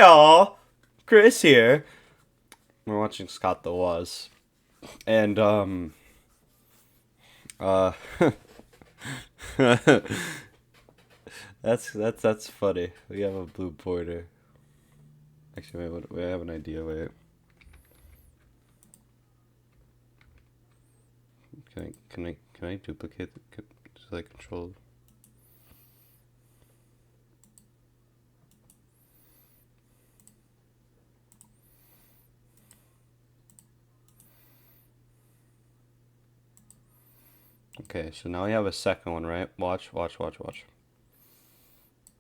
y'all, Chris here. We're watching Scott the Woz, and that's funny. We have a blue border. Actually, wait, we have an idea. Wait, can I duplicate? Just like control. Okay, so now we have a second one, right? Watch.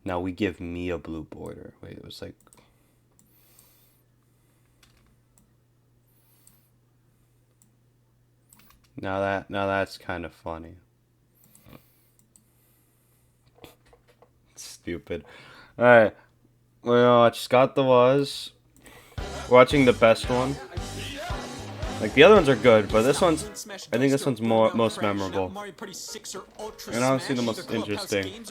Now we give me a blue border. Wait, it was like... Now that's kind of funny. Stupid. Alright. We watch Scott the Woz. Watching the best one. Like, the other ones are good, but this one's... I think this one's most memorable. And obviously the most interesting.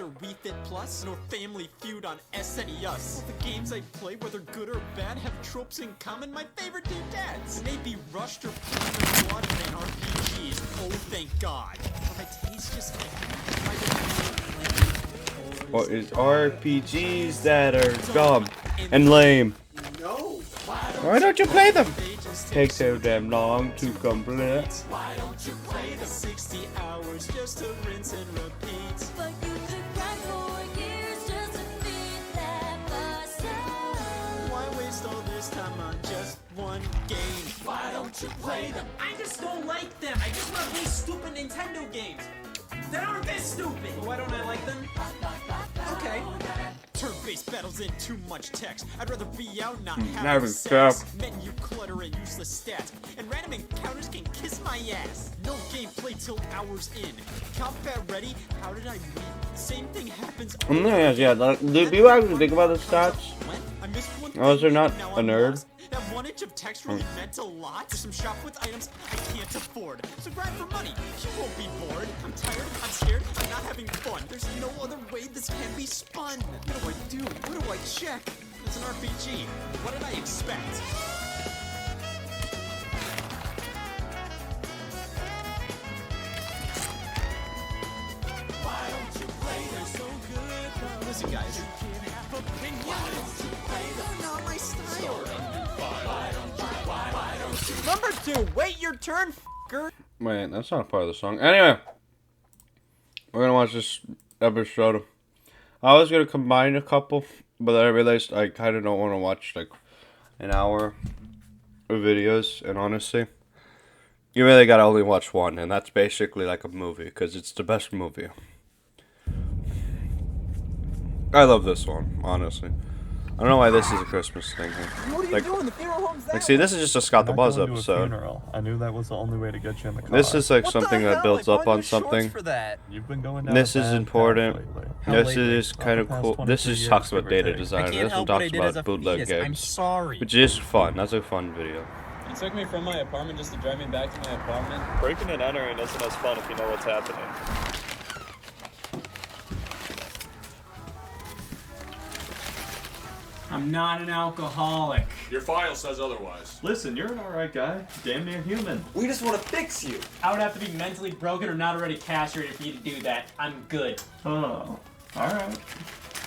Family Feud on SNES. The games I play, whether good or bad, have tropes in common. My favorite dads. They may be rushed or plain blood than RPGs. Oh, thank God. My taste just... Or is RPGs that are dumb and lame? No. Why don't you play them? Takes so damn long to complete. Why don't you play the 60 hours just to rinse and repeat? But you could cry for years just to beat that myself. Why waste all this time on just one game? Why don't you play them? I just don't like them. I just want to play stupid Nintendo games that aren't this stupid. Why don't I like them? Okay. Turn-based battles in too much text. I'd rather be out, not having sex. Menu clutter and useless stats. And random encounters can kiss my ass. No gameplay till hours in. Combat ready? How did I win? Same thing happens. Yeah. Do you actually think about the stats? I missed one Oh, is there not now a I'm nerd? lost. That 1 inch of text really meant a lot. There's some shop with items I can't afford. So grind for money. You won't be bored. I'm tired. I'm scared. I'm not having fun. There's no other way this can be spun. What do I do? What do I check? It's an RPG. What did I expect? Why don't you play? They're so good. Listen, guys. You can't have opinions. Why don't you play? They're not my style. Why don't you? Number 2. Wait your turn, f***er. Wait, that's not part of the song. Anyway, we're gonna watch this episode. I was gonna combine a couple, but I realized I kind of don't want to watch like an hour of videos. And honestly, you really gotta only watch one, and that's basically like a movie because it's the best movie. I love this one, honestly. I don't know why this is a Christmas thing here. What are you doing? The funeral home's that See, this is just a Scott the Woz episode. I knew that was the only way to get you in the car. This is like something that builds up on something. You've been going down This a is bad important. path lately. This is kind of cool. This just talks about data design. This one talks about bootleg games. I'm sorry. Which is fun. That's a fun video. You took me from my apartment just to drive me back to my apartment? Breaking and entering isn't as fun if you know what's happening. I'm not an alcoholic. Your file says otherwise. Listen, you're an alright guy. Damn near human. We just want to fix you. I would have to be mentally broken or not already castrated for you to do that. I'm good. Oh, alright.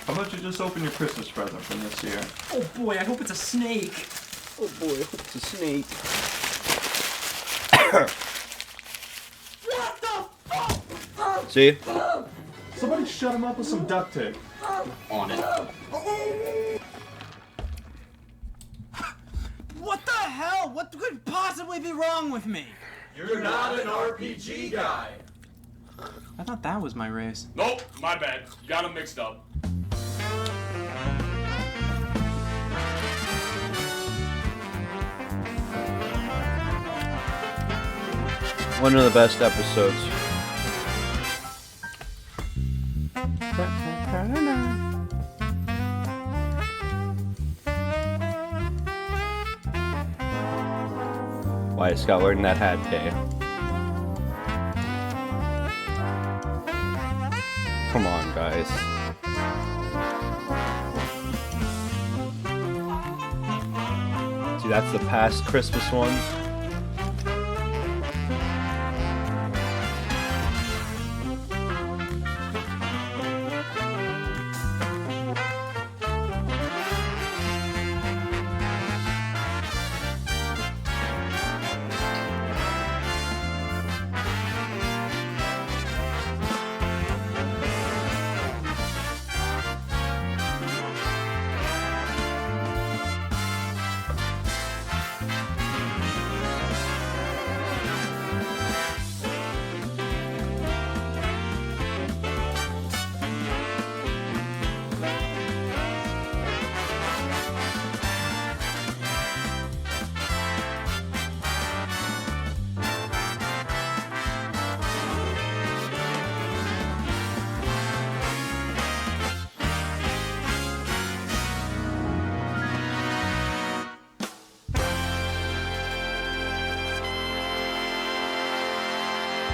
How about you just open your Christmas present from this year? Oh boy, I hope it's a snake. Oh boy, it's a snake. What the fuck? See? Somebody shut him up with some duct tape. On it. What the hell? What could possibly be wrong with me? You're not an RPG guy. I thought that was my race. Nope, my bad. You got them mixed up. One of the best episodes. Why is Scott wearing that hat, Tay? Come on, guys. See, that's the past Christmas ones.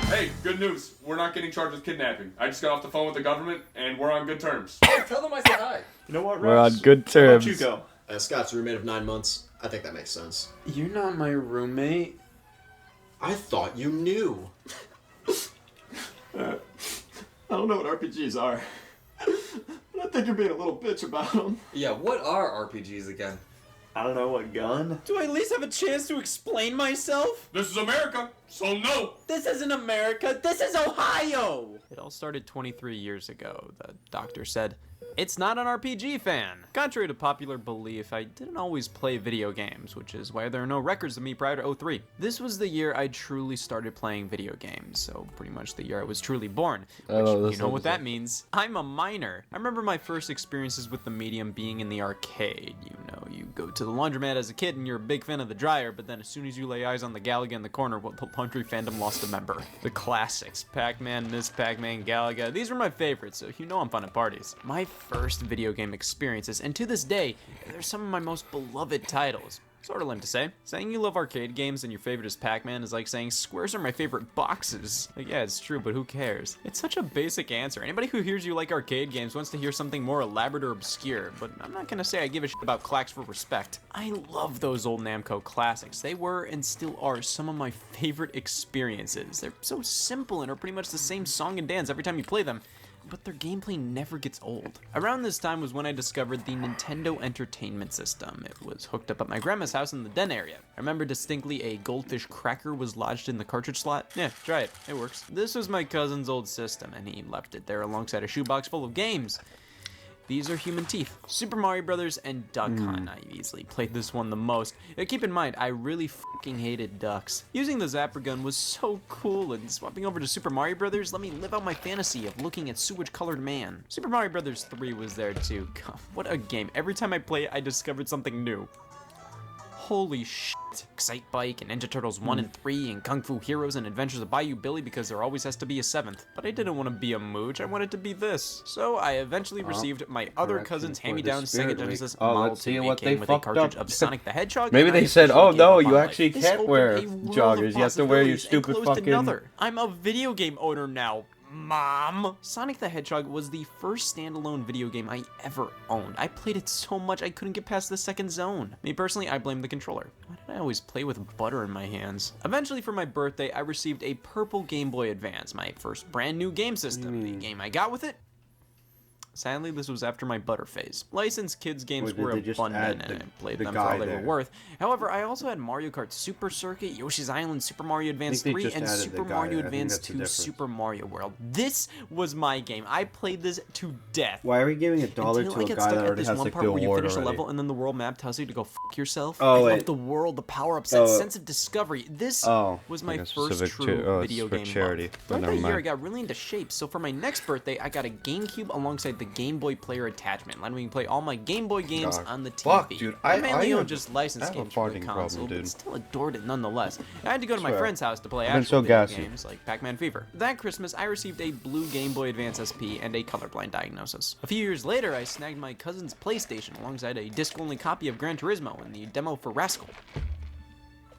Hey, good news. We're not getting charged with kidnapping. I just got off the phone with the government, and we're on good terms. Tell them I said hi. You know what, Rex? We're on good How about terms. you go? Scott's roommate of 9 months. I think that makes sense. You're not my roommate. I thought you knew. I don't know what RPGs are. But I think you're being a little bitch about them. Yeah, what are RPGs again? I don't know what gun. Do I at least have a chance to explain myself? This is America, so no. This isn't America, this is Ohio! It all started 23 years ago, the doctor said. It's not an RPG fan. Contrary to popular belief, I didn't always play video games, which is why there are no records of me prior to 03. This was the year I truly started playing video games, so pretty much the year I was truly born. Which, you know what that means. I'm a minor. I remember my first experiences with the medium being in the arcade. You know, you go to the laundromat as a kid and you're a big fan of the dryer, but then as soon as you lay eyes on the Galaga in the corner, well, the laundry fandom lost a member. The classics, Pac-Man, Ms. Pac-Man, Galaga, these were my favorites, so you know I'm fun at parties. My first video game experiences, and to this day, they're some of my most beloved titles. Sort of lame to say. Saying you love arcade games and your favorite is Pac-Man is like saying squares are my favorite boxes. Like, yeah, it's true, but who cares? It's such a basic answer. Anybody who hears you like arcade games wants to hear something more elaborate or obscure, but I'm not gonna say I give a shit about clacks for respect. I love those old Namco classics. They were and still are some of my favorite experiences. They're so simple and are pretty much the same song and dance every time you play them, but their gameplay never gets old. Around this time was when I discovered the Nintendo Entertainment System. It was hooked up at my grandma's house in the den area. I remember distinctly a goldfish cracker was lodged in the cartridge slot. Yeah, try it, it works. This was my cousin's old system, and he left it there alongside a shoebox full of games. These are human teeth. Super Mario Brothers and Duck Hunt. I easily played this one the most. Keep in mind, I really fucking hated ducks. Using the zapper gun was so cool, and swapping over to Super Mario Brothers let me live out my fantasy of looking at sewage-colored man. Super Mario Brothers 3 was there too. God, what a game. Every time I play it, I discovered something new. Holy shit. Excite Bike and Ninja Turtles 1 and 3 and Kung Fu Heroes and Adventures of Bayou Billy because there always has to be a 7th. But I didn't want to be a mooch, I wanted to be this. So I eventually received my other cousin's hand-me-down Sega Genesis Model 2 what they with a fucked cartridge up. of Sonic the Hedgehog. Maybe and I they said, officially oh gave no, up on you life. actually This can't opened wear a world of joggers. You have to wear your possibilities and stupid closed fucking... another. I'm a video game owner now. Mom! Sonic the Hedgehog was the first standalone video game I ever owned. I played it so much I couldn't get past the second zone. Me personally, I blame the controller. Why did I always play with butter in my hands? Eventually for my birthday, I received a purple Game Boy Advance, my first brand new game system. The game I got with it? Sadly, this was after my butter phase. Licensed kids games Or did were they just abundant add and I played the them for all guy they were there? worth. However, I also had Mario Kart Super Circuit, Yoshi's Island, Super Mario Advance they 3, just and added the Super guy Mario there. I think Advance that's the 2 difference. Super Mario World. This was my game. I played this to death. Why are we giving $1 Until to I a get guy stuck that at already this has one like part the where you award finish a already? level and then the world map tells you to go fuck yourself. Oh, I love wait. the world, the power-ups, that Oh. sense of discovery. This was my like a first specific true it's video for game charity. love. But Throughout never that year, I mind. got really into shape, so for my next birthday, I got a GameCube alongside the Game Boy Player attachment, letting me play all my Game Boy games Dog. on the TV. Fuck, dude, I mainly have- owned just licensed I have a games for the farting console, problem, dude. but still adored it nonetheless. I had to go to my Swear. friend's house to play I've been actual so video gassy. games like Pac-Man Fever. That Christmas, I received a blue Game Boy Advance SP and a colorblind diagnosis. A few years later, I snagged my cousin's PlayStation alongside a disc-only copy of Gran Turismo and the demo for Rascal.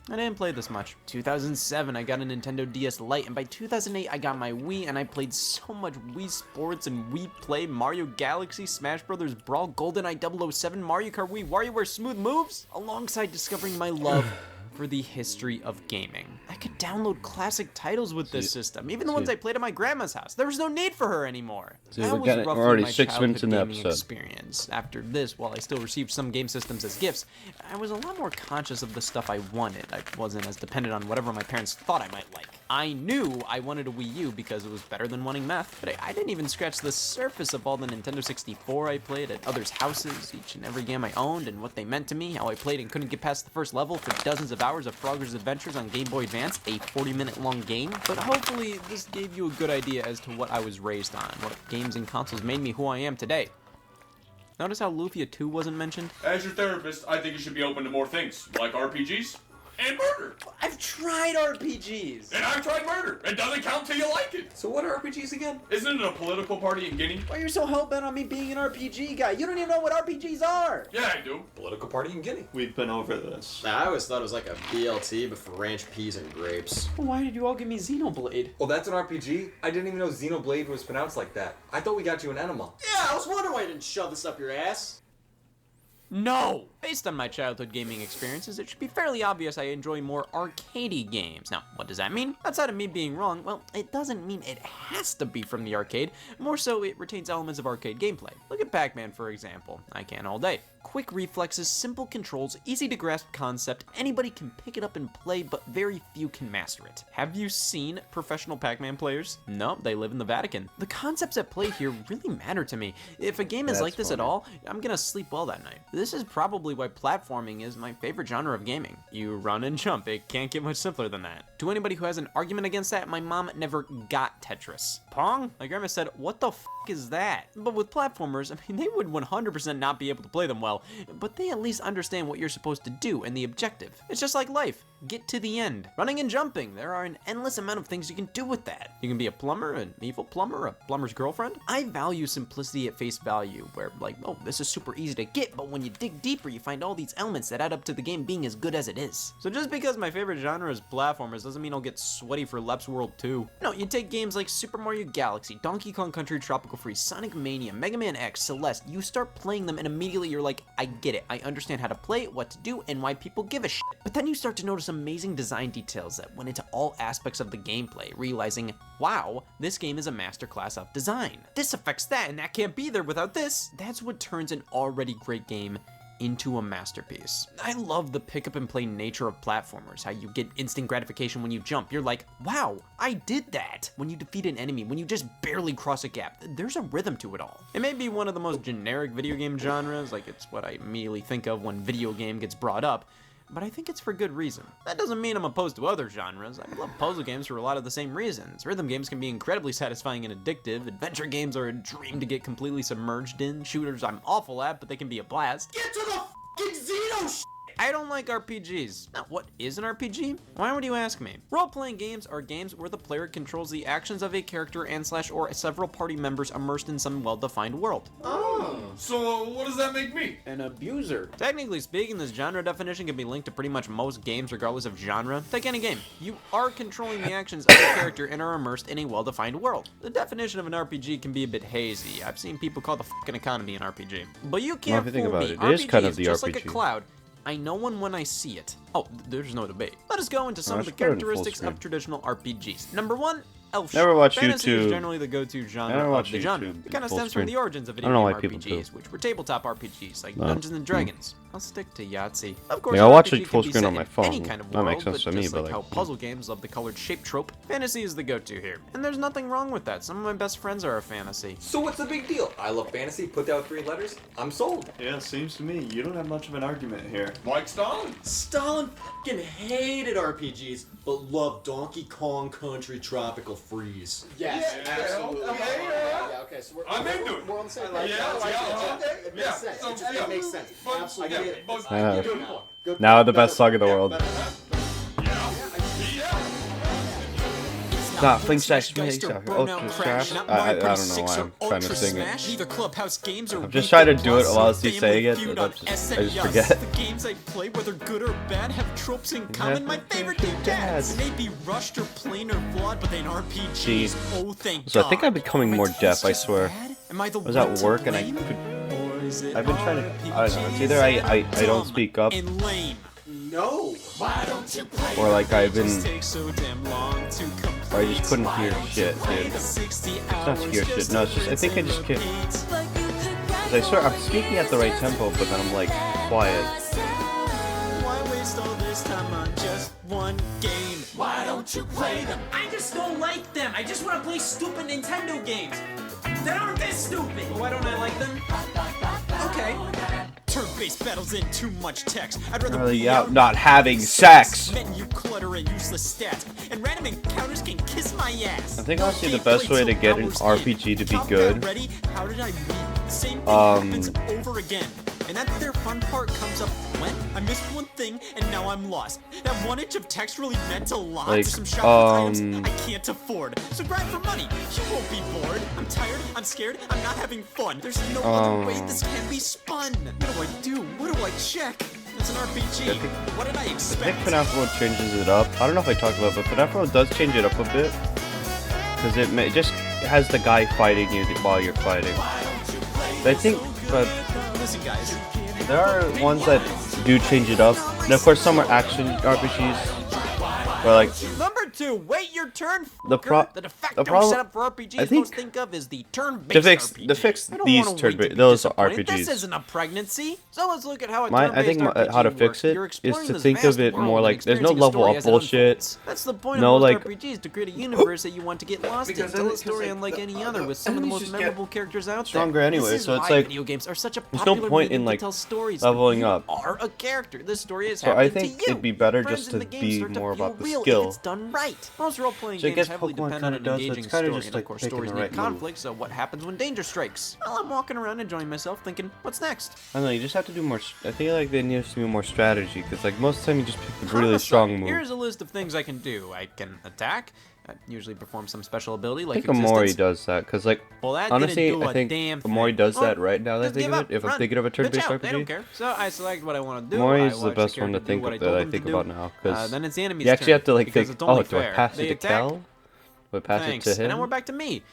I didn't play this much. 2007, I got a Nintendo DS Lite, and by 2008, I got my Wii, and I played so much Wii Sports and Wii Play, Mario Galaxy, Smash Bros. Brawl, GoldenEye 007, Mario Kart Wii, WarioWare Smooth Moves, alongside discovering my love for the history of gaming. I could download classic titles with this system, even the ones I played at my grandma's house. There was no need for her anymore. That was roughly already my 6 minutes in the gaming episode. experience. After this, while I still received some game systems as gifts, I was a lot more conscious of the stuff I wanted. I wasn't as dependent on whatever my parents thought I might like. I knew I wanted a Wii U because it was better than wanting meth, but I didn't even scratch the surface of all the Nintendo 64 I played at others' houses, each and every game I owned, and what they meant to me, how I played and couldn't get past the first level for dozens of hours of Frogger's Adventures on Game Boy Advance, a 40-minute long game. But hopefully, this gave you a good idea as to what I was raised on, what games and consoles made me who I am today. Notice how Lufia 2 wasn't mentioned? As your therapist, I think you should be open to more things, like RPGs and murder. I've tried RPGs. And I've tried murder. It doesn't count till you like it. So what are RPGs again? Isn't it a political party in Guinea? Why are you so hell-bent on me being an RPG guy? You don't even know what RPGs are. Yeah, I do. Political party in Guinea. We've been over this. I always thought it was like a BLT, but for ranch peas and grapes. Why did you all give me Xenoblade? Oh, that's an RPG? I didn't even know Xenoblade was pronounced like that. I thought we got you an enema. Yeah, I was wondering why you didn't shove this up your ass. No! Based on my childhood gaming experiences, it should be fairly obvious I enjoy more arcadey games. Now, what does that mean? Outside of me being wrong, well, it doesn't mean it has to be from the arcade. More so, it retains elements of arcade gameplay. Look at Pac-Man, for example. I can all day. Quick reflexes, simple controls, easy to grasp concept, anybody can pick it up and play, but very few can master it. Have you seen professional Pac-Man players? No, they live in the Vatican. The concepts at play here really matter to me. If a game is like this at all, I'm gonna sleep well that night. This is probably why platforming is my favorite genre of gaming. You run and jump, it can't get much simpler than that. To anybody who has an argument against that, my mom never got Tetris. Pong? My grandma said, what the f is that? But with platformers, I mean, they would 100% not be able to play them well, but they at least understand what you're supposed to do and the objective. It's just like life. Get to the end. Running and jumping, there are an endless amount of things you can do with that. You can be a plumber, an evil plumber, a plumber's girlfriend. I value simplicity at face value, where like, oh, this is super easy to get, but when you dig deeper, you find all these elements that add up to the game being as good as it is. So just because my favorite genre is platformers doesn't mean I'll get sweaty for Leps World 2. No, you take games like Super Mario Galaxy, Donkey Kong Country Tropical Freeze, Sonic Mania, Mega Man X, Celeste, you start playing them and immediately you're like, I get it. I understand how to play, what to do, and why people give a shit. But then you start to notice amazing design details that went into all aspects of the gameplay, realizing, wow, this game is a masterclass of design. This affects that, and that can't be there without this. That's what turns an already great game into a masterpiece. I love the pick up and play nature of platformers, how you get instant gratification when you jump. You're like, wow, I did that. When you defeat an enemy, when you just barely cross a gap, there's a rhythm to it all. It may be one of the most generic video game genres, like it's what I immediately think of when video game gets brought up, but I think it's for good reason. That doesn't mean I'm opposed to other genres. I love puzzle games for a lot of the same reasons. Rhythm games can be incredibly satisfying and addictive. Adventure games are a dream to get completely submerged in. Shooters I'm awful at, but they can be a blast. Get to the fucking Xeno shit! I don't like RPGs. Now, what is an RPG? Why would you ask me? Role-playing games are games where the player controls the actions of a character and or several party members immersed in some well-defined world. So what does that make me? An abuser. Technically speaking, this genre definition can be linked to pretty much most games regardless of genre. Take any game. You are controlling the actions of a character and are immersed in a well-defined world. The definition of an RPG can be a bit hazy. I've seen people call the fucking economy an RPG. But you can't if you think fool about me. it, it is RPG kind of is the just like a RPG. cloud. I know one when I see it. Oh, there's no debate. Let us go into some of the let's put it in full characteristics screen. of traditional RPGs. Number one, elf Never watch fantasy is YouTube. generally the go-to I genre never of watch the genre. YouTube It kind of full stems from screen. the origins of I video don't know game why people RPGs, do. which were tabletop RPGs like No. Dungeons and Dragons. I'll stick to Yahtzee. Of course, Yeah, I'll an watch RPG it full can be screen set on my in phone. Any kind of That world, makes sense but to me, just but like how like, puzzle games love the colored shape trope, fantasy is the go-to here. And there's nothing wrong with that. Some of my best friends are a fantasy. So what's the big deal? I love fantasy, put down 3 letters, I'm sold. Yeah, seems to me. You don't have much of an argument here. Like Stalin. Stalin fucking hated RPGs, but loved Donkey Kong Country Tropical Freeze. Yes, absolutely. yeah. Okay, so we're, I'm into it. We're on the same Yeah, page. yeah, It makes yeah. sense. So, It just yeah. makes sense. But- Absolutely. yeah, I get it. but- I get it Good now. point. Good Now point. the best song in the Yeah, world. better. Yeah. It's not Not Fling Slash Geister, Smash, Burnout Ultra Crash, Smash. not I Mario don't know Party why 6 I'm or trying to Ultra sing it. Smash. Neither Clubhouse games or I'm just Weekend trying to do Plus it while or he's Family saying it, Feud but on I just SNES. forget. The games I play, whether good or bad, have tropes in common. My favorite game dads. They may be rushed or plain or flawed, but they ain't RPGs. Gee. Oh, thank So God. I think I'm becoming My more taste deaf, I just swear. bad? Am I the I was one at to work and I blame? could. Or is it I've been trying to. I don't know. It's RPGs either that I are don't dumb speak up, and lame. No. Why don't you play or like I've Just been. takes so damn long to complete. Or I just couldn't hear shit, Play dude. the 60 It's not hours to hear shit. just No, it's just. I rinse think I and just can't. repeat. But you could cry 'Cause I swear I'm for speaking at the right tempo, but then I'm like quiet. Why waste all this time on just one game? Why don't you play them? I just don't like them. I just want to play stupid Nintendo games that aren't this stupid. Why don't I like them? Okay. Turn-based battles in too much text. I'd rather Really be out not having sex. Menu clutter and useless stats, and random encounters can kiss my ass. I think honestly the Gameplay best way to till get an hours RPG in. to be Combat good, ready? How did I win? The same thing happens over again. And that their fun part comes up when I missed one thing and now I'm lost. That 1 inch of text really meant a lot Like, to some shop with items I can't afford. So grind for money. You won't be bored. I'm tired. I'm scared. I'm not having fun. There's no other way this can be spun. What do I do? What do I check? It's an RPG. What did I I expect? think FNAF World changes it up. I don't know if I talked about it, but FNAF World does change it up a bit. Because it just has the guy fighting you while you're fighting. I think, but Listen, guys. there are ones that do change it up. And of course, some are action RPGs. Where like, Number 2, wait your turn. The pro- the de facto the problem- setup for RPGs I think- most think of is the turn-based To fix- RPG. to fix I don't these wanna turn- wait to be those are disappointed. RPGs. This isn't a pregnancy. So let's look at how a I turn-based think RPG how to works. fix it You're is exploring to this think of vast it world more and like there's no experiencing a level story up as it bullshit. unfolds. That's the point No, of most like- RPGs, to create a universe that you want to get lost in. Because Tell then a it's story just like unlike the- any other with some of the enemies most just get memorable characters out there. stronger anyway, This is so it's why like, video games are such a there's no popular point medium in, to like, tell stories. leveling You up. are a character. This story is So I happening think to you. it'd be better Friends just in to the game be start to more feel about the real skill. if it's done right. Most role-playing So I games guess heavily Pokemon depend on kinda an does, it's engaging kinda story, just and of like course picking stories the need right move. conflict, so what happens when danger strikes? Well, I'm walking around enjoying myself thinking, what's next? I don't know, you just have to do more. I think like there needs to be more strategy because like most of the time you just pick the really Homicide. strong move. Here's a list of things I can do. I can attack. I usually perform some special ability I like think Amori existence. does that because like Well, that honestly didn't do I a think damn Amori thing. does Well, that right now that I just think give of up, it. If I'm run, thinking of a bitch turn-based out, They don't RPG, care. So I select what I want to do. Amori I is the watch best one to character do think what of I told that I them think to do. about now because Then it's the enemy's you actually turn, have to like because think, it's only oh, do I fair. pass They it to attack. Cal? Do I pass Thanks. it to him? And then we're back to me.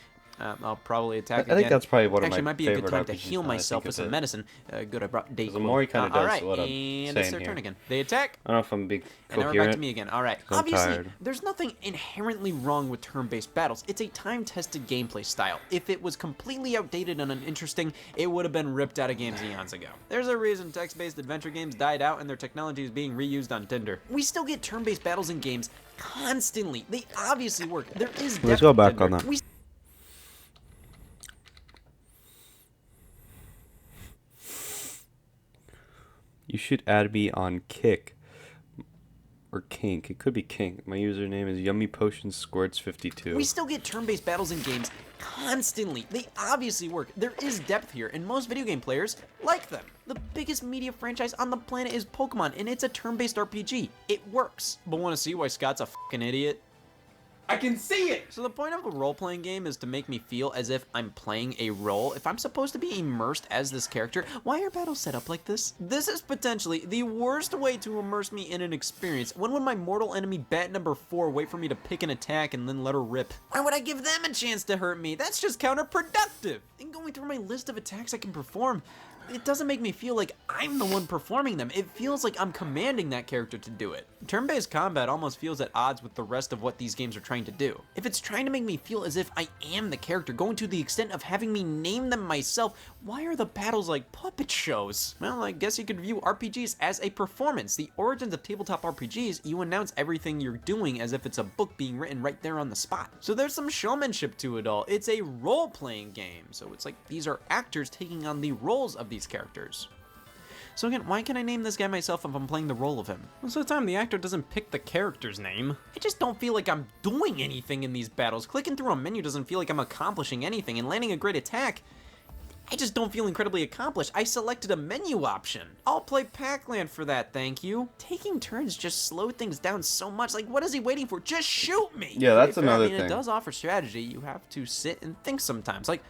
I'll probably attack I again. think that's probably one of Actually, my might be a good favorite time to RPGs heal now that I myself think with of some it. medicine. Good, I brought Dayquil. Amori kinda does Alright, what I'm and saying it's their here. turn again. They attack. I don't know if I'm being And now we're back to coherent. me again. All right. I'm Obviously, tired. there's nothing inherently wrong with turn-based battles. It's a time-tested gameplay style. If it was completely outdated and uninteresting, it would have been ripped out of games eons ago. There's a reason text-based adventure games died out and their technology is being reused on Tinder. We still get turn-based battles in games constantly. They obviously work. There is depth Let's go to back Tinder. on that. We You should add me on Kick or Kink. It could be Kink. My username is Yummy Potion Squirts 52. We still get turn-based battles in games constantly. They obviously work. There is depth here, and most video game players like them. The biggest media franchise on the planet is Pokemon, and it's a turn-based RPG. It works. But want to see why Scott's a fucking idiot? I can see it! So the point of a role-playing game is to make me feel as if I'm playing a role. If I'm supposed to be immersed as this character, why are battles set up like this? This is potentially the worst way to immerse me in an experience. When would my mortal enemy bat number 4 wait for me to pick an attack and then let her rip? Why would I give them a chance to hurt me? That's just counterproductive. In going through my list of attacks I can perform, it doesn't make me feel like I'm the one performing them. It feels like I'm commanding that character to do it. Turn-based combat almost feels at odds with the rest of what these games are trying to do. If it's trying to make me feel as if I am the character, going to the extent of having me name them myself, why are the battles like puppet shows? Well, I guess you could view RPGs as a performance. The origins of tabletop RPGs, you announce everything you're doing as if it's a book being written right there on the spot. So there's some showmanship to it all. It's a role-playing game, so it's like these are actors taking on the roles of these characters. So again, why can I name this guy myself if I'm playing the role of him? Most of the time, the actor doesn't pick the character's name. I just don't feel like I'm doing anything in these battles. Clicking through a menu doesn't feel like I'm accomplishing anything, and landing a great attack, I just don't feel incredibly accomplished. I selected a menu option. I'll play Pac-Land for that, thank you. Taking turns just slow things down so much. Like, what is he waiting for? Just shoot me! Yeah, that's To be fair, another I mean, thing. It does offer strategy. You have to sit and think sometimes. Like,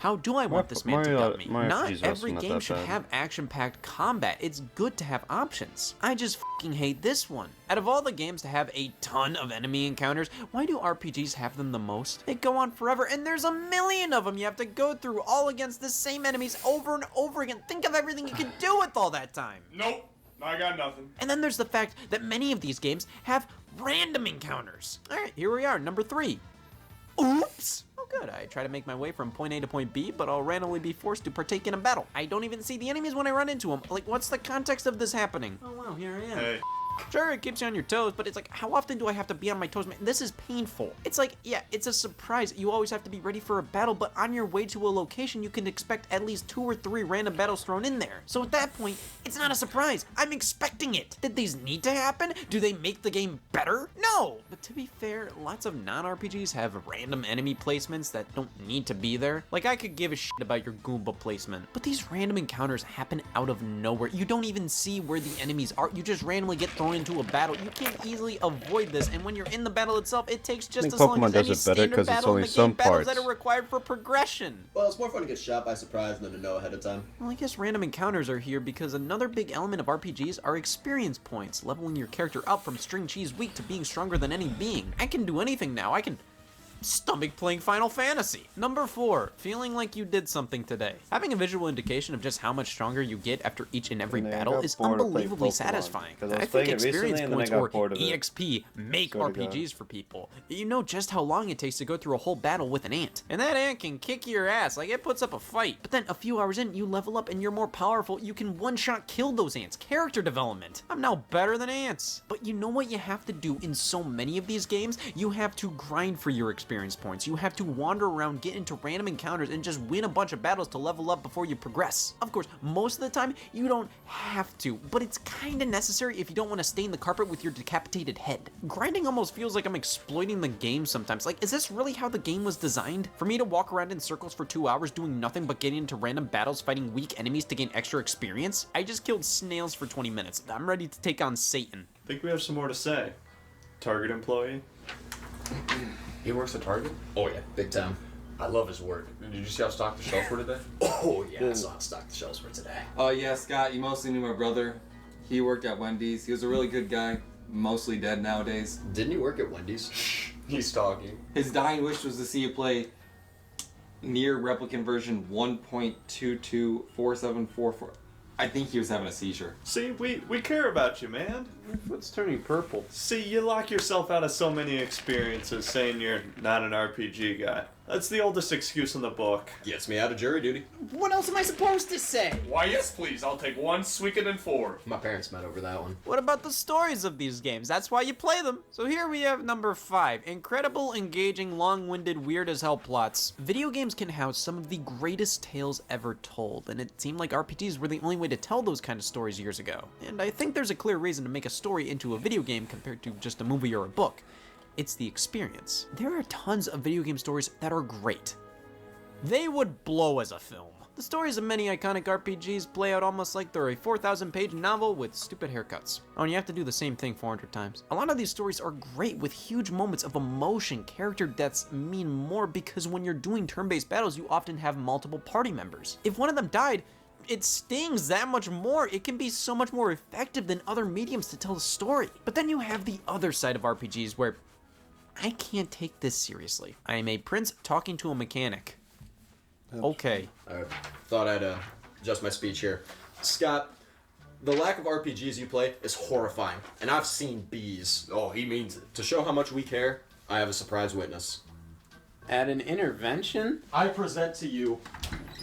how do I want this man Mario- to gut me? Mario Not RPGs are also every not game that should bad. have action-packed combat. It's good to have options. I just fucking hate this one. Out of all the games to have a ton of enemy encounters, why do RPGs have them the most? They go on forever, and there's a million of them you have to go through, all against the same enemies over and over again. Think of everything you could do with all that time. Nope, I got nothing. And then there's the fact that many of these games have random encounters. All right, here we are, number 3. Oops! Oh good, I try to make my way from point A to point B, but I'll randomly be forced to partake in a battle. I don't even see the enemies when I run into them. Like, what's the context of this happening? Oh wow, here I am. Hey. Sure, it keeps you on your toes, but it's like, how often do I have to be on my toes? Man, this is painful. It's like, yeah, it's a surprise. You always have to be ready for a battle, but on your way to a location, you can expect at least 2 or 3 random battles thrown in there. So at that point, it's not a surprise. I'm expecting it. Did these need to happen? Do they make the game better? No. But to be fair, lots of non-RPGs have random enemy placements that don't need to be there. Like, I could give a shit about your Goomba placement, but these random encounters happen out of nowhere. You don't even see where the enemies are. You just randomly get thrown into a battle. You can't easily avoid this, and when you're in the battle itself, it takes just think as long Pokemon as does any it better standard 'cause it's battle in only the some game battles that parts. are required for progression. Well, it's more fun to get shot by surprise than to know ahead of time. Well, I guess random encounters are here because another big element of RPGs are experience points, leveling your character up from string cheese weak to being stronger than any being. I can do anything now. I can stomach playing Final Fantasy. Number 4, feeling like you did something today. Having a visual indication of just how much stronger you get after each and every And then I battle got is bored of playing unbelievably Pokemon, satisfying. 'cause I was I think playing it recently experience and then I points got or bored of it. EXP make Swear to God. RPGs for people. You know just how long it takes to go through a whole battle with an ant. And that ant can kick your ass, like it puts up a fight. But then a few hours in, you level up and you're more powerful. You can one-shot kill those ants. Character development. I'm now better than ants. But you know what you have to do in so many of these games? You have to grind for your experience points. You have to wander around, get into random encounters, and just win a bunch of battles to level up before you progress. Of course, most of the time, you don't have to, but it's kinda necessary if you don't want to stain the carpet with your decapitated head. Grinding almost feels like I'm exploiting the game sometimes. Like, is this really how the game was designed? For me to walk around in circles for 2 hours doing nothing but getting into random battles fighting weak enemies to gain extra experience? I just killed snails for 20 minutes. I'm ready to take on Satan. I think we have some more to say. Target employee. He works at Target? Oh yeah, big time. I love his work. Did you see how stocked the shelves were today? Oh yeah, I saw how stocked the shelves were today. Oh yeah, Scott, you mostly knew my brother. He worked at Wendy's. He was a really good guy, mostly dead nowadays. Didn't you work at Wendy's? He's talking. His dying wish was to see you play near replicant version 1.224744. I think he was having a seizure. See, we care about you, man. My foot's turning purple. See, you lock yourself out of so many experiences saying you're not an RPG guy. That's the oldest excuse in the book. Gets me out of jury duty. What else am I supposed to say? Why, yes, please. I'll take 1 Suikoden 4. My parents met over that one. What about the stories of these games? That's why you play them. So here we have number 5. Incredible, engaging, long-winded, weird-as-hell plots. Video games can house some of the greatest tales ever told, and it seemed like RPGs were the only way to tell those kind of stories years ago. And I think there's a clear reason to make a story into a video game compared to just a movie or a book. It's the experience. There are tons of video game stories that are great. They would blow as a film. The stories of many iconic RPGs play out almost like they're a 4,000-page novel with stupid haircuts. Oh, and you have to do the same thing 400 times. A lot of these stories are great with huge moments of emotion. Character deaths mean more because when you're doing turn-based battles, you often have multiple party members. If one of them died, it stings that much more. It can be so much more effective than other mediums to tell the story. But then you have the other side of RPGs where I can't take this seriously. I am a prince talking to a mechanic. Okay. I thought I'd adjust my speech here. Scott, the lack of RPGs you play is horrifying, and I've seen bees. Oh, he means it. To show how much we care, I have a surprise witness. At an intervention? I present to you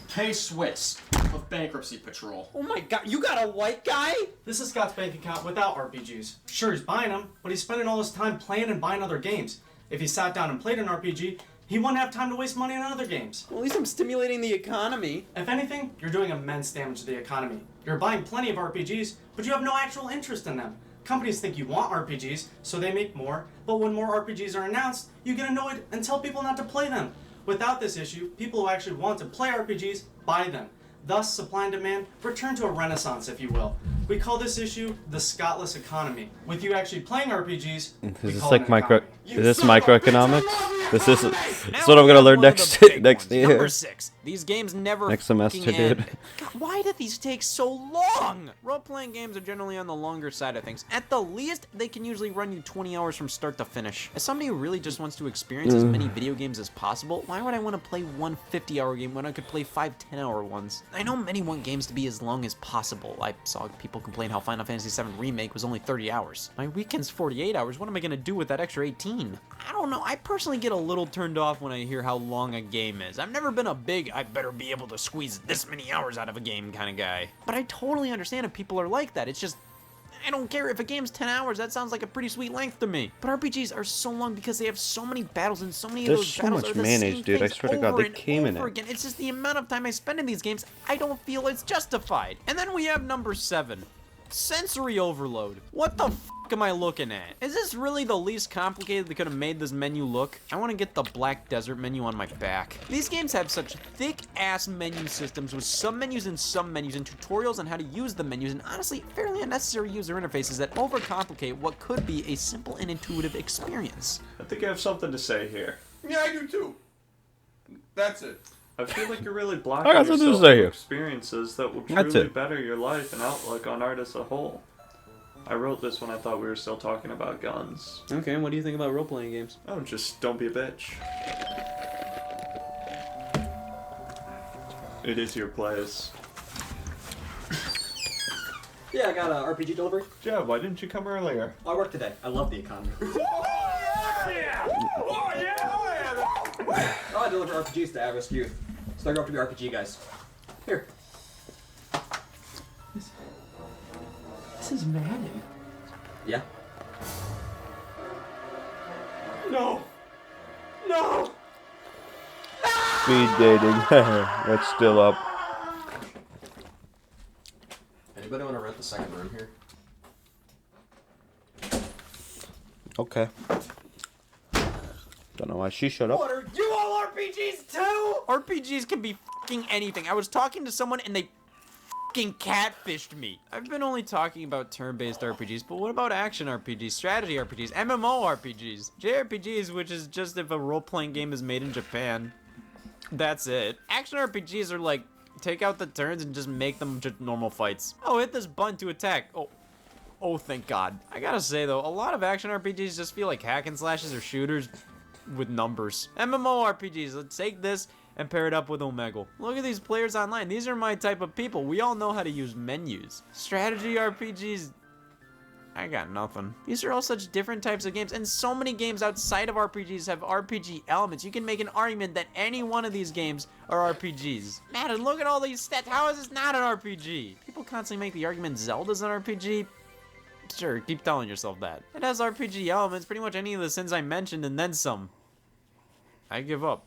K-Swiss of Bankruptcy Patrol. Oh my god, you got a white guy? This is Scott's bank account without RPGs. Sure, he's buying them, but he's spending all his time playing and buying other games. If he sat down and played an RPG, he wouldn't have time to waste money on other games. Well, at least I'm stimulating the economy. If anything, you're doing immense damage to the economy. You're buying plenty of RPGs, but you have no actual interest in them. Companies think you want RPGs, so they make more, but when more RPGs are announced, you get annoyed and tell people not to play them. Without this issue, people who actually want to play RPGs buy them. Thus, supply and demand return to a renaissance, if you will. We call this issue the Scottless economy. With you actually playing RPGs, we Is this call like it an economy. is this microeconomics? This is what I'm gonna learn next year. Number 6. These games never Next semester, fucking end. dude. God, why do these take so long? Role-playing games are generally on the longer side of things. At the least, they can usually run you 20 hours from start to finish. As somebody who really just wants to experience as many video games as possible, why would I want to play one 50-hour game when I could play 5 10-hour ones? I know many want games to be as long as possible. I saw people complain how Final Fantasy VII Remake was only 30 hours. My weekend's 48 hours. What am I going to do with that extra 18? I don't know. I personally get a little turned off when I hear how long a game is. I've never been a big, I better be able to squeeze this many hours out of a game kind of guy. But I totally understand if people are like that. It's just, I don't care. If a game's 10 hours, that sounds like a pretty sweet length to me. But RPGs are so long because they have so many battles, and so many of There's those so battles much are the mayonnaise, same dude. I things swear to God, over they and came in over it. again. It's just the amount of time I spend in these games, I don't feel it's justified. And then we have number 7. Sensory overload. What the f am I looking at? Is this really the least complicated they could have made this menu look? I want to get the Black Desert menu on my back. These games have such thick-ass menu systems with submenus and submenus and tutorials on how to use the menus and honestly fairly unnecessary user interfaces that overcomplicate what could be a simple and intuitive experience. I think I have something to say here. Yeah, I do too. That's it. I feel like you're really I blocking got something to yourself say from here. experiences that will That's truly it. better your life and outlook on art as a whole. I wrote this when I thought we were still talking about guns. Okay, what do you think about role-playing games? Oh, just don't be a bitch. It is your place. Yeah, I got an RPG delivery. Yeah, why didn't you come earlier? I work today. I love the economy. I deliver RPGs to at-risk youth. So I grow up to be RPG guys. Here. This is Madden. Yeah. No! No! Speed dating. That's still up. Anybody want to rent the second room here? Okay. Don't know why she shut up. What are you all RPGs too? RPGs can be fucking anything. I was talking to someone and they fucking catfished me. I've been only talking about turn-based RPGs, but what about action RPGs, strategy RPGs, MMO RPGs, JRPGs, which is just if a role-playing game is made in Japan. That's it. Action RPGs are like, take out the turns and just make them just normal fights. Oh, hit this button to attack. Oh, thank God. I gotta say though, a lot of action RPGs just feel like hack and slashes or shooters with numbers. MMORPGs, let's take this and pair it up with Omegle. Look at these players online. These are my type of people. We all know how to use menus. Strategy RPGs, I got nothing. These are all such different types of games, and so many games outside of RPGs have RPG elements. You can make an argument that any one of these games are RPGs. Madden, look at all these stats. How is this not an RPG? People constantly make the argument Zelda's an RPG. Sure, keep telling yourself that. It has RPG elements, pretty much any of the sins I mentioned, and then some. I give up.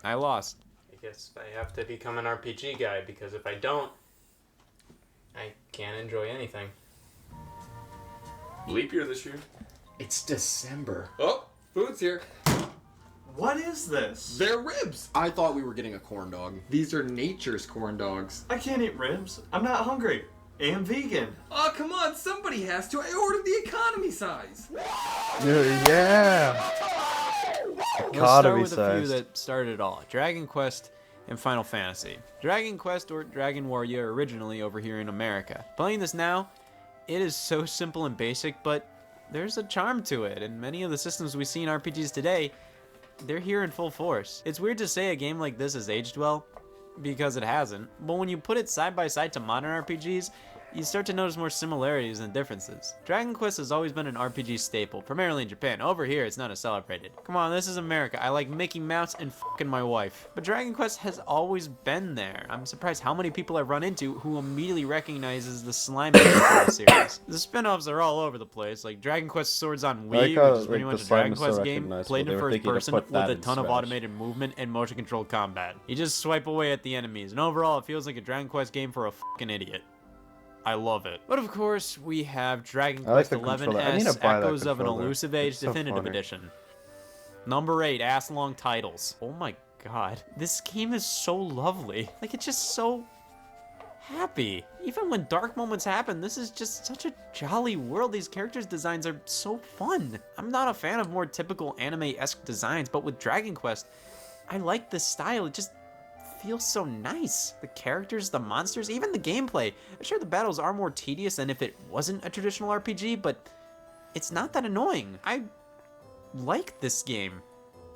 I lost. I guess I have to become an RPG guy, because if I don't, I can't enjoy anything. Leap year this year. It's December. Oh, food's here. What is this? They're ribs. I thought we were getting a corn dog. These are nature's corn dogs. I can't eat ribs. I'm not hungry. And vegan. Oh, come on. Somebody has to. I ordered the economy size. Yeah. Let's Gotta start be with a few sized. that started it all. Dragon Quest and Final Fantasy. Dragon Quest or Dragon Warrior originally over here in America. Playing this now, it is so simple and basic, but there's a charm to it, and many of the systems we see in RPGs today, they're here in full force. It's weird to say a game like this has aged well, because it hasn't, but when you put it side by side to modern RPGs, you start to notice more similarities than differences. Dragon Quest has always been an RPG staple, primarily in Japan. Over here, it's not as celebrated. Come on, this is America. I like Mickey Mouse and fucking my wife. But Dragon Quest has always been there. I'm surprised how many people I've run into who immediately recognizes the slime series. The spin-offs are all over the place, like Dragon Quest Swords on Wii, like how, which is pretty like, much the a slime Dragon is so Quest game recognizable. played They in were first thinking to person put with that a in ton of Smash. automated movement and motion controlled combat. You just swipe away at the enemies, and overall it feels like a Dragon Quest game for a fucking idiot. I love it. But of course, we have Dragon I like Quest the XI controller. I need to S buy that Echoes of an controller. Elusive Age It's so Definitive funny. Edition. Number 8, ass-long titles. Oh my god. This game is so lovely. Like, it's just so happy. Even when dark moments happen, this is just such a jolly world. These characters' designs are so fun. I'm not a fan of more typical anime-esque designs, but with Dragon Quest, I like this style. It just feels so nice. The characters, the monsters, even the gameplay. I'm sure the battles are more tedious than if it wasn't a traditional RPG, but it's not that annoying. I like this game.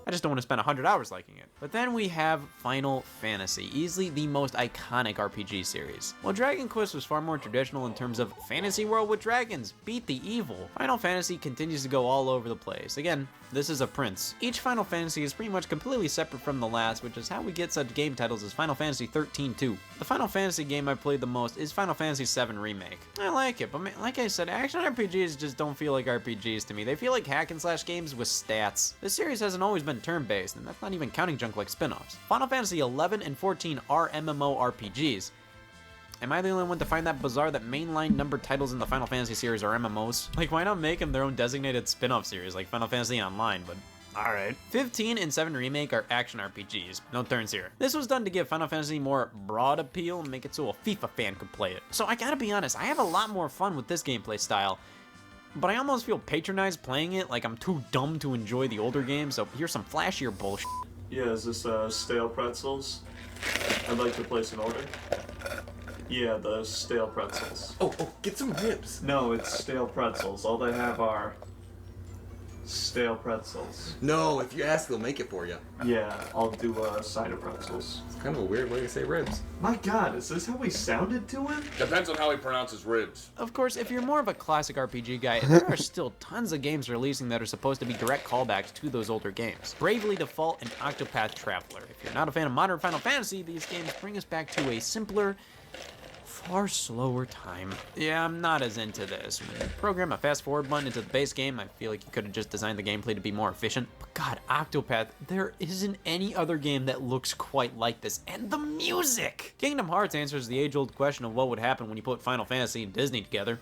I just don't want to spend 100 hours liking it. But then we have Final Fantasy, easily the most iconic RPG series. While Dragon Quest was far more traditional in terms of fantasy world with dragons, beat the evil, Final Fantasy continues to go all over the place. Again, this is a prince. Each Final Fantasy is pretty much completely separate from the last, which is how we get such game titles as Final Fantasy 13-2. The Final Fantasy game I played the most is Final Fantasy VII Remake. I like it, but like I said, action RPGs just don't feel like RPGs to me. They feel like hack and slash games with stats. This series hasn't always been turn-based, and that's not even counting junk like spin-offs. Final Fantasy 11 and 14 are MMORPGs. Am I the only one to find that bizarre that mainline numbered titles in the Final Fantasy series are MMOs? Like, why not make them their own designated spin-off series like Final Fantasy Online, but alright. 15 and 7 Remake are action RPGs. No turns here. This was done to give Final Fantasy more broad appeal and make it so a FIFA fan could play it. So I gotta be honest, I have a lot more fun with this gameplay style, but I almost feel patronized playing it, like I'm too dumb to enjoy the older games, so here's some flashier bullshit. Yeah, is this stale pretzels? I'd like to place an order. Yeah, the stale pretzels. Oh, get some ribs. No, it's stale pretzels. All they have are stale pretzels. No, if you ask, they'll make it for you. Yeah, I'll do a side of pretzels. It's kind of a weird way to say ribs. My god, is this how we sounded to him? Depends on how he pronounces ribs. Of course, if you're more of a classic RPG guy, there are still tons of games releasing that are supposed to be direct callbacks to those older games. Bravely Default and Octopath Traveler. If you're not a fan of modern Final Fantasy, these games bring us back to a simpler, far slower time. Yeah, I'm not as into this. When you program a fast forward button into the base game, I feel like you could have just designed the gameplay to be more efficient. But god, Octopath, there isn't any other game that looks quite like this. And the music! Kingdom Hearts answers the age-old question of what would happen when you put Final Fantasy and Disney together.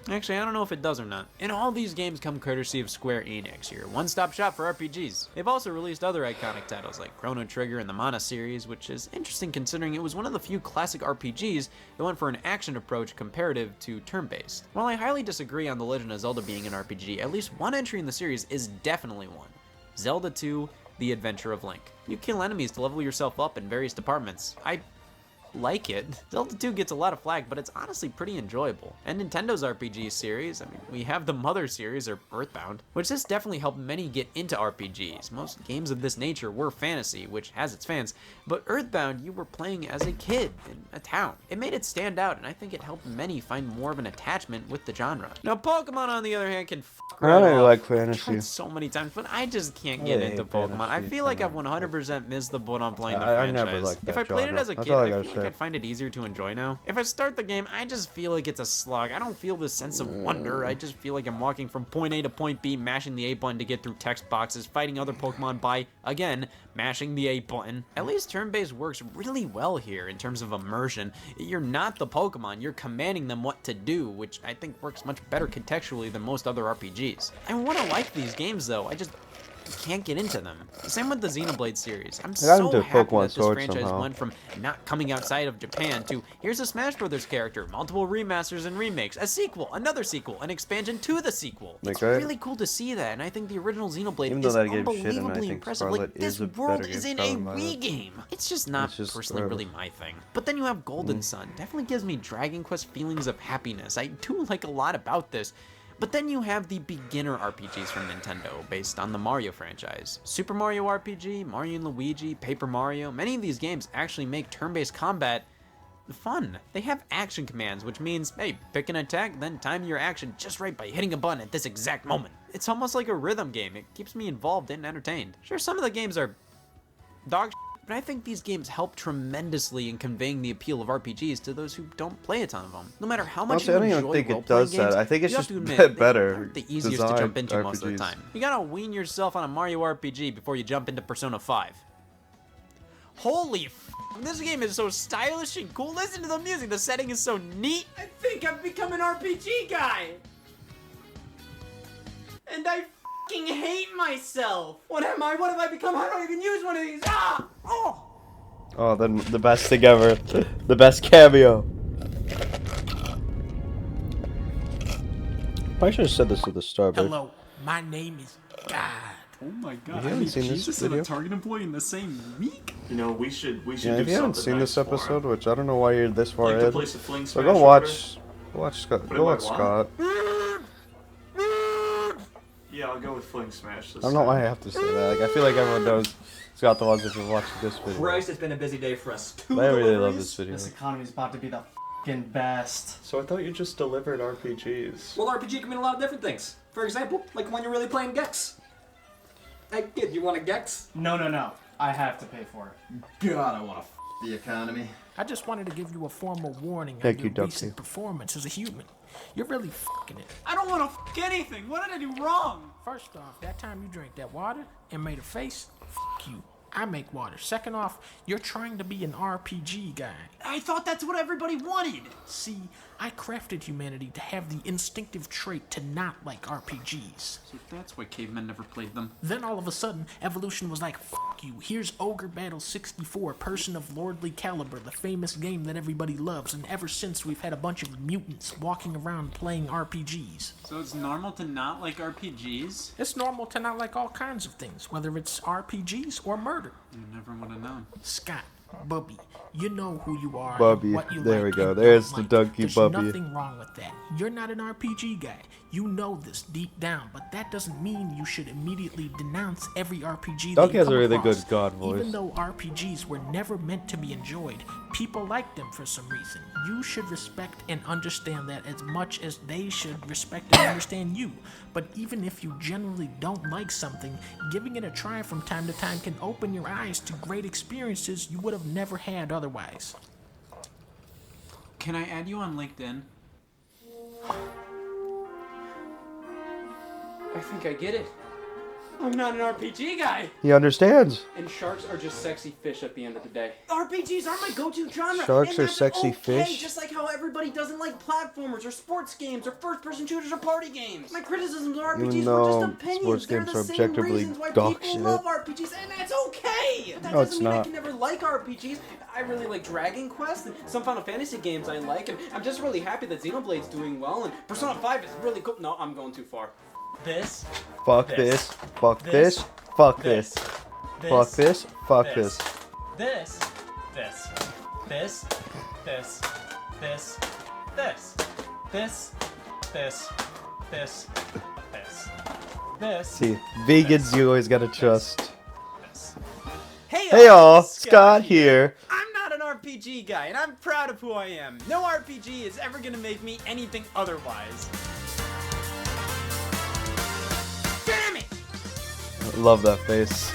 Actually, I don't know if it does or not. And all these games come courtesy of Square Enix, your one-stop shop for RPGs. They've also released other iconic titles like Chrono Trigger and the Mana series, which is interesting considering it was one of the few classic RPGs that went for an action approach comparative to turn-based. While I highly disagree on The Legend of Zelda being an RPG, at least one entry in the series is definitely one. Zelda 2, The Adventure of Link. You kill enemies to level yourself up in various departments. I like it. Zelda 2 gets a lot of flack, but it's honestly pretty enjoyable. And Nintendo's RPG series, I mean, we have the Mother series, or Earthbound, which this definitely helped many get into RPGs. Most games of this nature were fantasy, which has its fans, but Earthbound, you were playing as a kid in a town. It made it stand out, and I think it helped many find more of an attachment with the genre. Now, Pokemon, on the other hand, can I don't really like I've fantasy. tried so many times, but I just can't get into Pokemon. I feel like I've 100% missed the boat on playing the I franchise. never liked that If I played it genre. as a That's kid, all I I gotta feel like say. I'd find it easier to enjoy now. If I start the game, I just feel like it's a slog. I don't feel this sense of wonder. I just feel like I'm walking from point A to point B, mashing the A button to get through text boxes, fighting other Pokemon by, again, mashing the A button. At least turn-based works really well here in terms of immersion. You're not the Pokemon, you're commanding them what to do, which I think works much better contextually than most other RPGs. I want to like these games though, I just can't get into them. Same with the Xenoblade series. I'm so into happy Pokemon that this Sword franchise somehow. went from not coming outside of Japan to here's a Smash Brothers character, multiple remasters and remakes, a sequel, another sequel, an expansion to the sequel. Like, It's right? really cool to see that, and I think the original Xenoblade Even though is that game shit, and I unbelievably think impressive. Scarlet Like, this is a world better is game. in a Scarlet Wii is- game. It's just not It's just personally whatever. really my thing. But then you have Golden Sun. Definitely gives me Dragon Quest feelings of happiness. I do like a lot about this. But then you have the beginner RPGs from Nintendo, based on the Mario franchise. Super Mario RPG, Mario & Luigi, Paper Mario, many of these games actually make turn-based combat fun. They have action commands, which means, hey, pick an attack, then time your action just right by hitting a button at this exact moment. It's almost like a rhythm game. It keeps me involved and entertained. Sure, some of the games are dog shit, but I think these games help tremendously in conveying the appeal of RPGs to those who don't play a ton of them. No matter how much Honestly, I you don't even enjoy think it role-playing does that. games, I think it's you have just to admit, better they aren't the easiest to jump designed into most of the RPGs. time. You gotta wean yourself on a Mario RPG before you jump into Persona 5. Holy f***, this game is so stylish and cool. Listen to the music, the setting is so neat. I think I've become an RPG guy. And I fucking hate myself. What am I? What have I become? How do I even use one of these? Ah! Oh! Oh, then the best thing ever. The best cameo. I should have said this at the start, but Hello, my name is God. Oh my god, If you haven't seen this and video, a Target employee in the same week? You know, we should yeah, do if you haven't something seen nice this for him. episode, which I don't know why you're this far Like to in, place a fling so smash go order? watch Scott. Put in Go my watch Scott. Yeah, I'll go with fling smash. I don't know why I have to say that. Like, I feel like everyone knows Scott the Waz if you've watched this video. Christ, it's been a busy day for us. 2 I really love deliveries? this video. This economy's about to be the fucking best. So I thought you just delivered RPGs. Well, RPG can mean a lot of different things. For example, like when you're really playing Gex. Hey kid, you want a Gex? No. I have to pay for it. God, I want to the economy. I just wanted to give you a formal warning Thank on you, your Duxie. recent performance as a human. You're really fucking it. I don't want to fuck anything. What did I do wrong? First off, that time you drank that water and made a face, fuck you. I make water. Second off, you're trying to be an RPG guy. I thought that's what everybody wanted. See, I crafted humanity to have the instinctive trait to not like RPGs. So that's why cavemen never played them. Then all of a sudden, evolution was like, fuck you, here's Ogre Battle 64, Person of Lordly Caliber, the famous game that everybody loves, and ever since we've had a bunch of mutants walking around playing RPGs. So it's normal to not like RPGs? It's normal to not like all kinds of things, whether it's RPGs or murder. You never would have known. Scott, Bubby, you know who you are. Bubby, and what you there like we go. and There's don't the like. donkey There's Bubby. nothing wrong with that. You're not an RPG guy. You know this deep down, but that doesn't mean you should immediately denounce every RPG that Donkey you has a come really across. good God voice. Even though RPGs were never meant to be enjoyed, people like them for some reason. You should respect and understand that as much as they should respect and understand you. But even if you generally don't like something, giving it a try from time to time can open your eyes to great experiences you would have never had otherwise. Can I add you on LinkedIn? I think I get it. I'm not an RPG guy. He understands. And sharks are just sexy fish at the end of the day. RPGs are my go-to genre. Sharks and are that's sexy okay, fish? Just like how everybody doesn't like platformers or sports games or first-person shooters or party games. My criticisms of RPGs Even were just though opinions. sports They're games the are same objectively reasons why dog people shit. love RPGs, and that's okay. But that No, it's doesn't mean I not. can never like RPGs. I really like Dragon Quest and some Final Fantasy games I like, and I'm just really happy that Xenoblade's doing well, and Persona 5 is really cool. No, I'm going too far. This. Fuck this. Fuck this. Fuck this. Fuck this. Fuck this. This, this, this, this, this, this, this, this, this, this, this. See, vegans you always gotta trust. Hey y'all, Scott here. I'm not an RPG guy, and I'm proud of who I am. No RPG is ever gonna make me anything otherwise. Damn it! Love that face.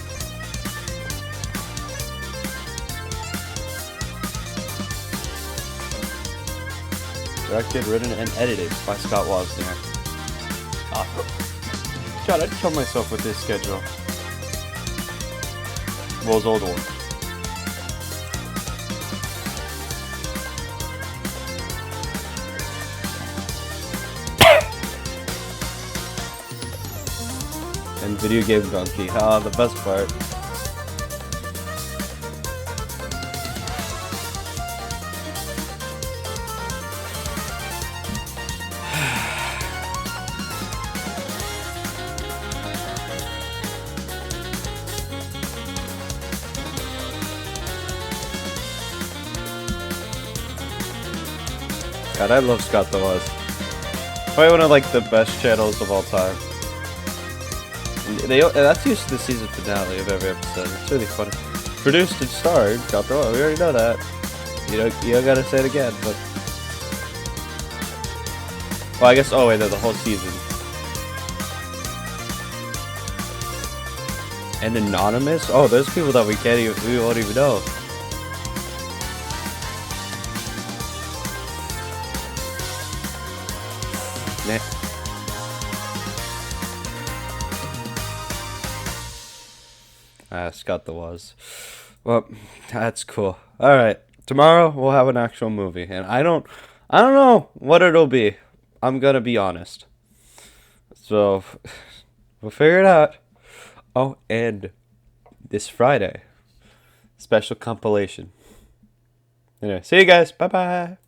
Directed, written, and edited by Scott Wozniak. God, I'd kill myself with this schedule. Well, his old one. And video game donkey. Ah, the best part. God, I love Scott the Waz. Probably one of like the best channels of all time. And that's used to the season finale of every episode. It's really funny. Produced and starred Scott the Waz. We already know that. You don't gotta say it again, but well, I guess. Oh wait, no, the whole season. And anonymous. Oh, there's people that we won't even know. Scott the Waz. Well, that's cool. All right, tomorrow we'll have an actual movie, and I don't know what it'll be. I'm gonna be honest. So, We'll figure it out. Oh, and this Friday, special compilation. Anyway, see you guys. Bye bye.